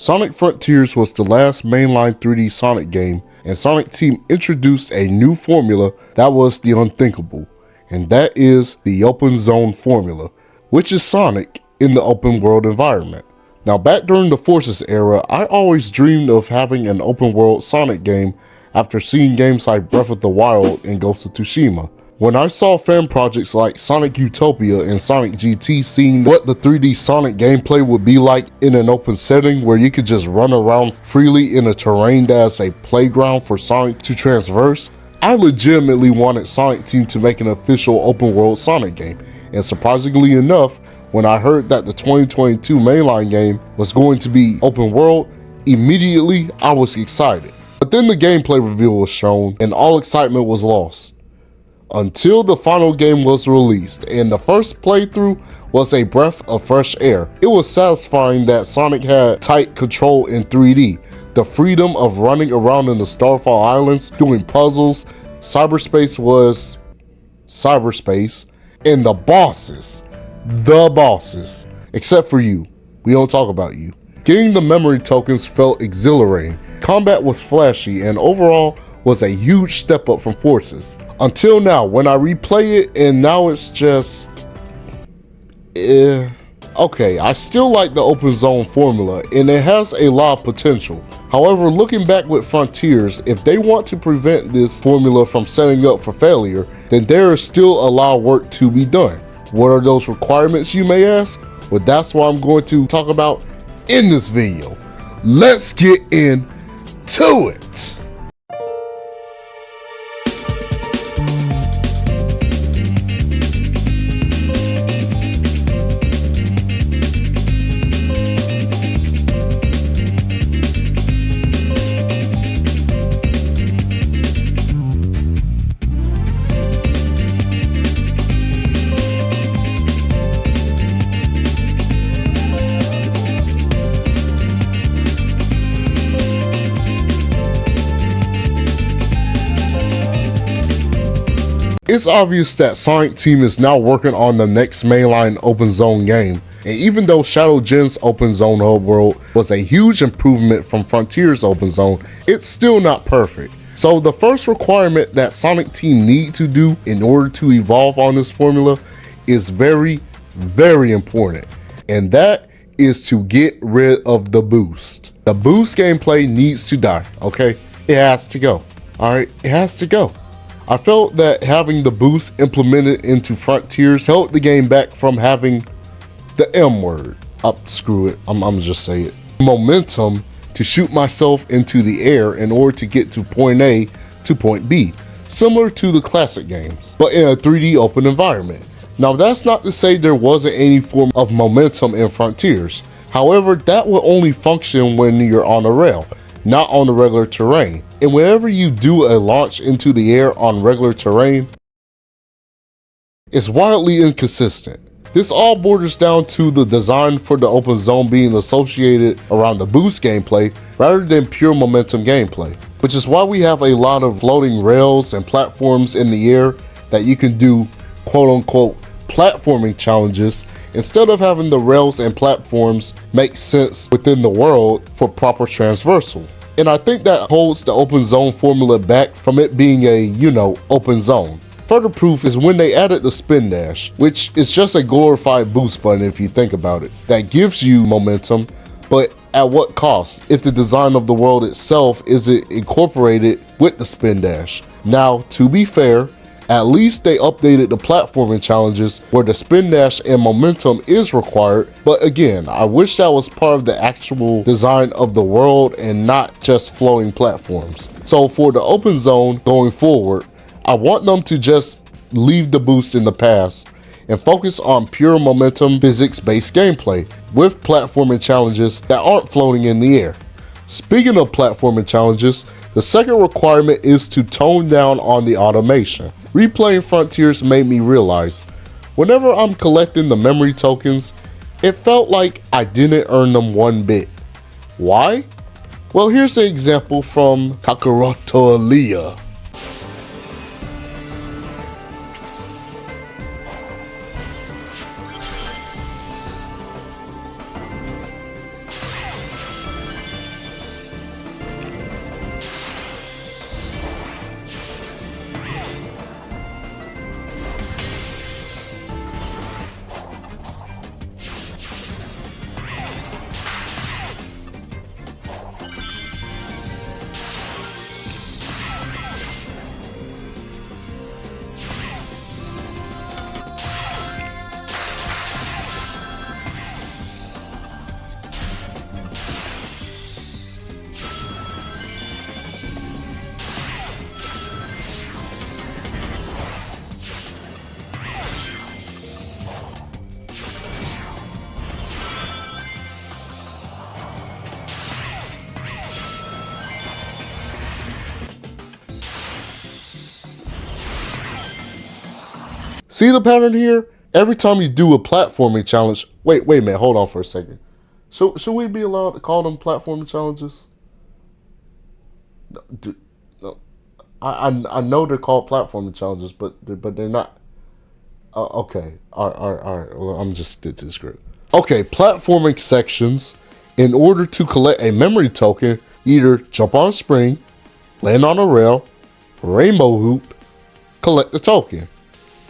Sonic Frontiers was the last mainline 3D Sonic game, and Sonic Team introduced a new formula that was the unthinkable, and that is the open zone formula, which is Sonic in the open world environment. Now, back during the Forces era, I always dreamed of having an open world Sonic game after seeing games like Breath of the Wild and Ghost of Tsushima. When I saw fan projects like Sonic Utopia and Sonic GT seeing what the 3D Sonic gameplay would be like in an open setting where you could just run around freely in a terrain that's a playground for Sonic to traverse, I legitimately wanted Sonic Team to make an official open world Sonic game. And surprisingly enough, when I heard that the 2022 mainline game was going to be open world, immediately I was excited. But then the gameplay reveal was shown and all excitement was lost. Until the final game was released, and the first playthrough was a breath of fresh air. It was satisfying that Sonic had tight control in 3D, the freedom of running around in the Starfall Islands, doing puzzles, cyberspace was cyberspace, and the bosses, except for you, we don't talk about you. Getting the memory tokens felt exhilarating, combat was flashy, and overall was a huge step up from Forces. Until now, when I replay it, and now it's just... Okay, I still like the open zone formula, and it has a lot of potential. However, looking back with Frontiers, if they want to prevent this formula from setting up for failure, then there is still a lot of work to be done. What are those requirements, you may ask? Well, that's what I'm going to talk about in this video. Let's get into it. It's obvious that Sonic Team is now working on the next mainline open zone game, and even though Shadow Gen's open zone hub world was a huge improvement from Frontiers open zone, it's still not perfect. So the first requirement that Sonic Team need to do in order to evolve on this formula is very, very important, and that is to get rid of the boost. The boost gameplay needs to die, okay? It has to go, all right? It has to go. I felt that having the boost implemented into Frontiers held the game back from having the M word. Screw it, I'm just say it. Momentum to shoot myself into the air in order to get to point A to point B, similar to the classic games, but in a 3D open environment. Now that's not to say there wasn't any form of momentum in Frontiers. However, that will only function when you're on a rail, not on the regular terrain. And whenever you do a launch into the air on regular terrain, it's wildly inconsistent. This all borders down to the design for the open zone being associated around the boost gameplay rather than pure momentum gameplay, which is why we have a lot of floating rails and platforms in the air that you can do quote-unquote platforming challenges instead of having the rails and platforms make sense within the world for proper transversal. And I think that holds the open zone formula back from it being a, open zone. Further proof is when they added the spin dash, which is just a glorified boost button if you think about it, that gives you momentum, but at what cost if the design of the world itself isn't incorporated with the spin dash? Now, to be fair, at least they updated the platforming challenges where the spin dash and momentum is required, but again, I wish that was part of the actual design of the world and not just floating platforms. So for the open zone going forward, I want them to just leave the boost in the past and focus on pure momentum physics-based gameplay with platforming challenges that aren't floating in the air. Speaking of platforming challenges, the second requirement is to tone down on the automation. Replaying Frontiers made me realize, whenever I'm collecting the memory tokens, it felt like I didn't earn them one bit. Why? Well, here's an example from Kakaroto Aliyah. See the pattern here? Every time you do a platforming challenge, wait a minute, hold on for a second. Should we be allowed to call them platforming challenges? No, I know they're called platforming challenges, but they're not. Okay, all right. Well, I'm just stick to the script. Okay, platforming sections. In order to collect a memory token, either jump on a spring, land on a rail, rainbow hoop, collect the token.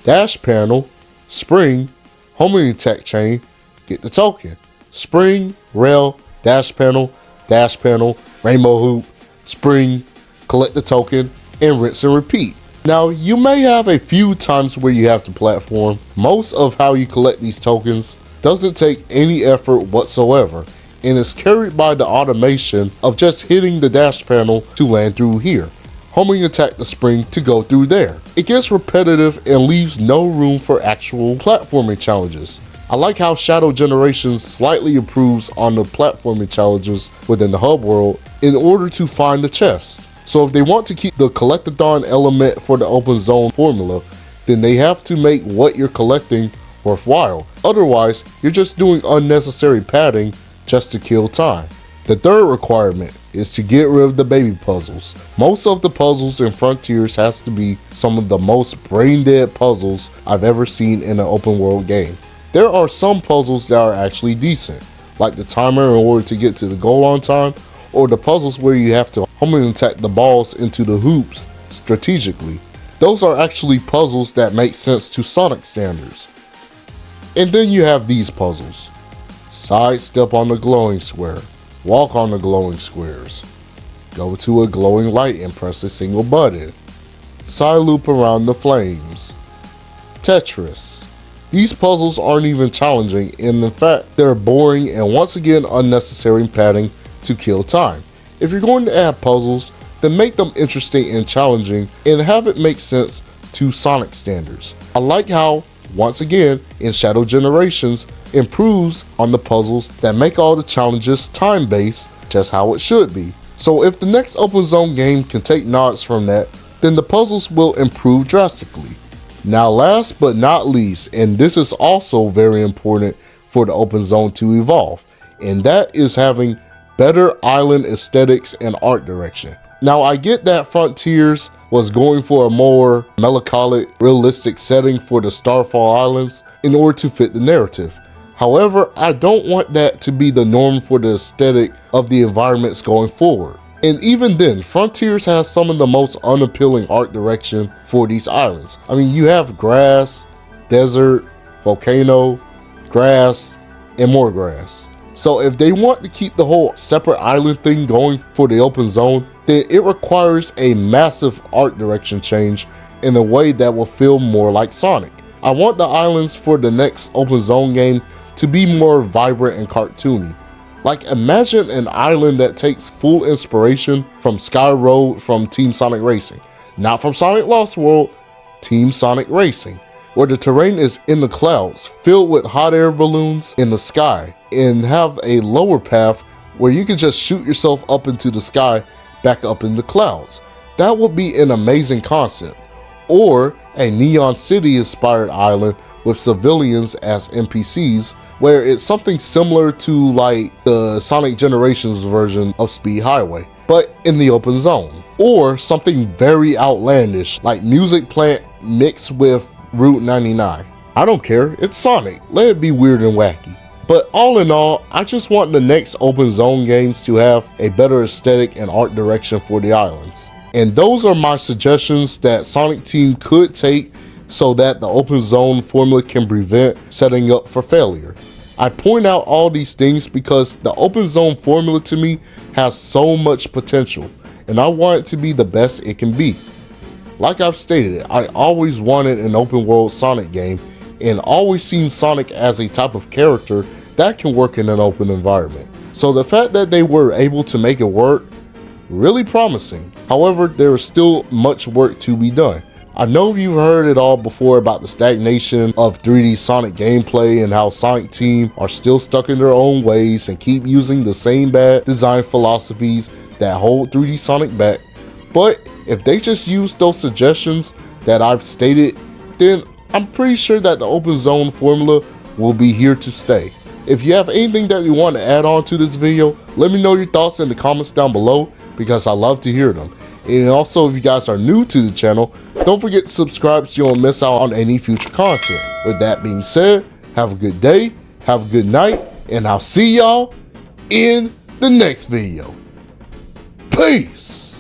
Dash panel, spring, homing attack chain, get the token. Spring, rail, dash panel, rainbow hoop, spring, collect the token, and rinse and repeat. Now, you may have a few times where you have to platform. Most of how you collect these tokens doesn't take any effort whatsoever, and is carried by the automation of just hitting the dash panel to land through here, homing attack the spring to go through there. It gets repetitive and leaves no room for actual platforming challenges. I like how Shadow Generations slightly improves on the platforming challenges within the hub world in order to find the chest. So if they want to keep the collectathon element for the open zone formula, then they have to make what you're collecting worthwhile. Otherwise, you're just doing unnecessary padding just to kill time. The third requirement is to get rid of the baby puzzles. Most of the puzzles in Frontiers has to be some of the most brain dead puzzles I've ever seen in an open world game. There are some puzzles that are actually decent, like the timer in order to get to the goal on time, or the puzzles where you have to homing attack the balls into the hoops strategically. Those are actually puzzles that make sense to Sonic standards. And then you have these puzzles. Sidestep on the glowing square, walk on the glowing squares, go to a glowing light and press a single button, side loop around the flames, Tetris. These puzzles aren't even challenging, and in fact they're boring and once again unnecessary padding to kill time. If you're going to add puzzles, then make them interesting and challenging and have it make sense to Sonic standards. I like how, once again, in Shadow Generations, improves on the puzzles that make all the challenges time-based, just how it should be. So if the next open zone game can take nods from that, then the puzzles will improve drastically. Now last but not least, and this is also very important for the open zone to evolve, and that is having better island aesthetics and art direction. Now I get that Frontiers was going for a more melancholic, realistic setting for the Starfall Islands in order to fit the narrative. However, I don't want that to be the norm for the aesthetic of the environments going forward. And even then, Frontiers has some of the most unappealing art direction for these islands. I mean, you have grass, desert, volcano, grass, and more grass. So if they want to keep the whole separate island thing going for the open zone, then it requires a massive art direction change in a way that will feel more like Sonic. I want the islands for the next open zone game to be more vibrant and cartoony. Like, imagine an island that takes full inspiration from Sky Road from Team Sonic Racing. Not from Sonic Lost World, Team Sonic Racing, where the terrain is in the clouds, filled with hot air balloons in the sky, and have a lower path where you can just shoot yourself up into the sky, back up in the clouds. That would be an amazing concept. Or a Neon City inspired island with civilians as NPCs, where it's something similar to like the Sonic Generations version of Speed Highway, but in the open zone. Or something very outlandish, like Music Plant mixed with Route 99. I don't care, it's Sonic, let it be weird and wacky. But all in all, I just want the next open zone games to have a better aesthetic and art direction for the islands. And those are my suggestions that Sonic Team could take so that the open zone formula can prevent setting up for failure. I point out all these things because the open zone formula to me has so much potential, and I want it to be the best it can be. Like I've stated, I always wanted an open world Sonic game and always seen Sonic as a type of character that can work in an open environment. So the fact that they were able to make it work, really promising. However, there is still much work to be done. I know you've heard it all before about the stagnation of 3D Sonic gameplay and how Sonic Team are still stuck in their own ways and keep using the same bad design philosophies that hold 3D Sonic back. But if they just use those suggestions that I've stated, then I'm pretty sure that the open zone formula will be here to stay. If you have anything that you want to add on to this video, let me know your thoughts in the comments down below because I love to hear them. And also, if you guys are new to the channel, don't forget to subscribe so you don't miss out on any future content. With that being said, have a good day, have a good night, and I'll see y'all in the next video. Peace!